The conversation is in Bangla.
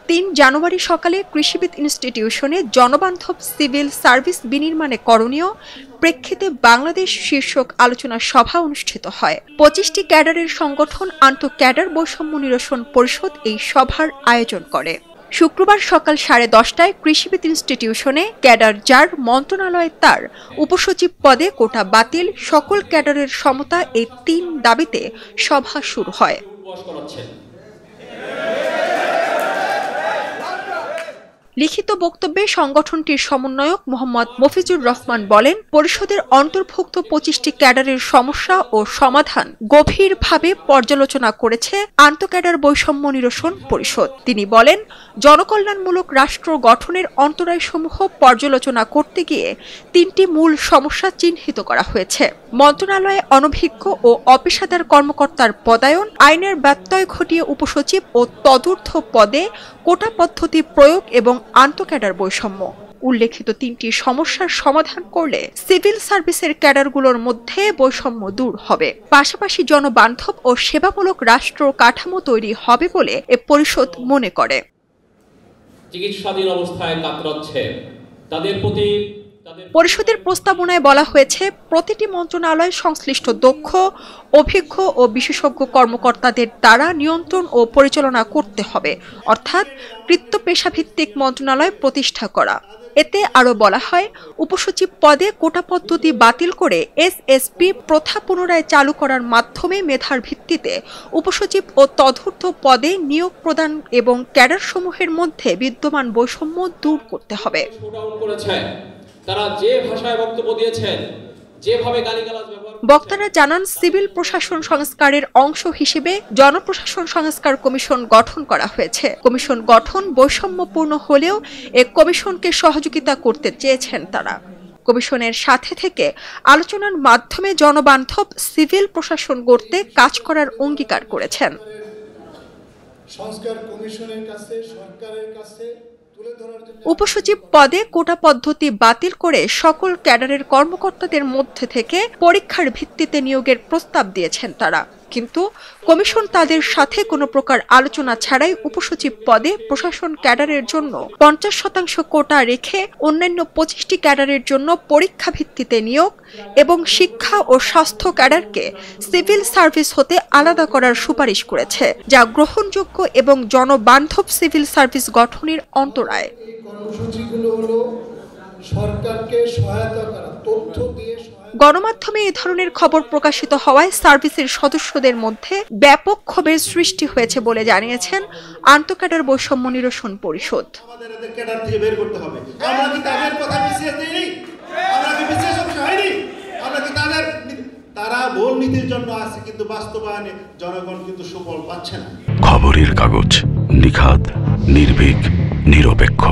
৩ জানুয়ারি সকালে কৃষিবিদ ইনস্টিটিউশনে জনবান্ধব সিভিল সার্ভিস বিনির্মাণে করণীয় প্রেক্ষিতে বাংলাদেশ শীর্ষক আলোচনা সভা অনুষ্ঠিত হয়। ২৫টি ক্যাডারের সংগঠন আন্তঃ ক্যাডার বৈষম্য নিরসন পরিষদ এই সভার আয়োজন করে। শুক্রবার সকাল 10:30টায় কৃষিবিদ ইনস্টিটিউশনে ক্যাডার যার মন্ত্রণালয়ে তার উপসচিব পদে কোটা বাতিল, সকল ক্যাডারের সমতা এই ৩ দাবিতে সভা শুরু হয়। লিখিত বক্তব্যে সংগঠনটির সমন্বয়ক মোহাম্মদ মফিজুর রহমান বলেন, পরিষদের অন্তর্ভুক্ত ২৫টি ক্যাডারের সমস্যা ও সমাধান গভীরভাবে পর্যালোচনা করেছে আন্তঃক্যাডার বৈষম্য নিরসন পরিষদ। তিনি বলেন, জনকল্যাণমূলক রাষ্ট্র গঠনের অন্তরায়সমূহ পর্যালোচনা করতে গিয়ে ৩টি মূল সমস্যা চিহ্নিত করা হয়েছে। মন্ত্রণালয়ে অনভিজ্ঞ ও অপেশাদার কর্মকর্তার পদায়ন, আইনের ব্যত্যয় ঘটিয়ে উপসচিব ও তদূর্ধ্ব পদে কোটা পদ্ধতি প্রয়োগ এবং আন্তঃক্যাডার বৈষম্য। উল্লেখিত ৩টি সমস্যার সমাধান করলে সিভিল সার্ভিসের ক্যাডারগুলোর মধ্যে বৈষম্য দূর হবে, পাশাপাশি জনবান্ধব ও সেবামূলক রাষ্ট্র কাঠামো তৈরি হবে বলে এ পরিষদ মনে করে। চিকিৎসাধীন অবস্থায় কাতরাচ্ছে তাদের প্রতি পরিষদের প্রস্তাবনায় বলা হয়েছে, প্রতিটি মন্ত্রণালয় সংশ্লিষ্ট দক্ষ, অভিজ্ঞ ও বিশেষজ্ঞ কর্মকর্তাদের দ্বারা নিয়ন্ত্রণ ও পরিচালনা করতে হবে, অর্থাৎ কৃত্য পেশাভিত্তিক মন্ত্রণালয় প্রতিষ্ঠা করা। এতে আরও বলা হয়, উপসচিব পদে কোটা পদ্ধতি বাতিল করে এসএসপি প্রথা পুনরায় চালু করার মাধ্যমে মেধার ভিত্তিতে উপসচিব ও তদূর্ধ্ব পদে নিয়োগ প্রদান এবং ক্যাডারসমূহের মধ্যে বিদ্যমান বৈষম্য দূর করতে হবে। তারা যে ভাষায় বক্তব্য দিয়েছেন, যেভাবে গালিগালাজ ব্যবহার, বক্তারা জানান, সিভিল প্রশাসন সংস্কারের অংশ হিসেবে জনপ্রশাসন সংস্কার কমিশন গঠন করা হয়েছে। কমিশন গঠন বৈষম্যপূর্ণ হলেও এ কমিশনকে সহযোগিতা করতে চেয়েছেন তারা। কমিশনের সাথে থেকে আলোচনার মাধ্যমে জনবান্ধব সিভিল প্রশাসন গড়তে কাজ করার অঙ্গীকার করেছেন। সংস্কার কমিশনের কাছে সরকারের কাছে উপসচিব পদে কোটা পদ্ধতি বাতিল করে সকল ক্যাডারের কর্মকর্তাদের মধ্যে থেকে পরীক্ষার ভিত্তিতে নিয়োগের প্রস্তাব দিয়েছেন তারা, কিন্তু কমিশন তাদের সাথে কোনো প্রকার আলোচনা ছাড়াই উপসচিব পদে প্রশাসন ক্যাডারের জন্য 50% কোটা রেখে অন্যান্য 25টি ক্যাডারের জন্য পরীক্ষা ভিত্তিতে নিয়োগ এবং শিক্ষা ও স্বাস্থ্য ক্যাডারকে সিভিল সার্ভিস হতে আলাদা করার সুপারিশ করেছে, যা গ্রহণযোগ্য এবং জনবান্ধব সিভিল সার্ভিস গঠনের অন্তরায়। কর্মসূচিগুলো হলো সরকারকে সহায়তা করা, তথ্য দিয়ে গণমাধ্যমে এ ধরনের খবর প্রকাশিত হওয়ায় সার্ভিসের সদস্যদের মধ্যে ব্যাপক ক্ষোভের সৃষ্টি হয়েছে বলে জানিয়েছেন আন্তঃক্যাডার বৈষম্য নিরসন পরিষদ। তারা ভুল নীতির জন্য আছে, কিন্তু বাস্তবায়নে জনগণ কিন্তু সুফল পাচ্ছে না। খবরের কাগজ, নিখাদ, নির্ভীক, নিরপেক্ষ।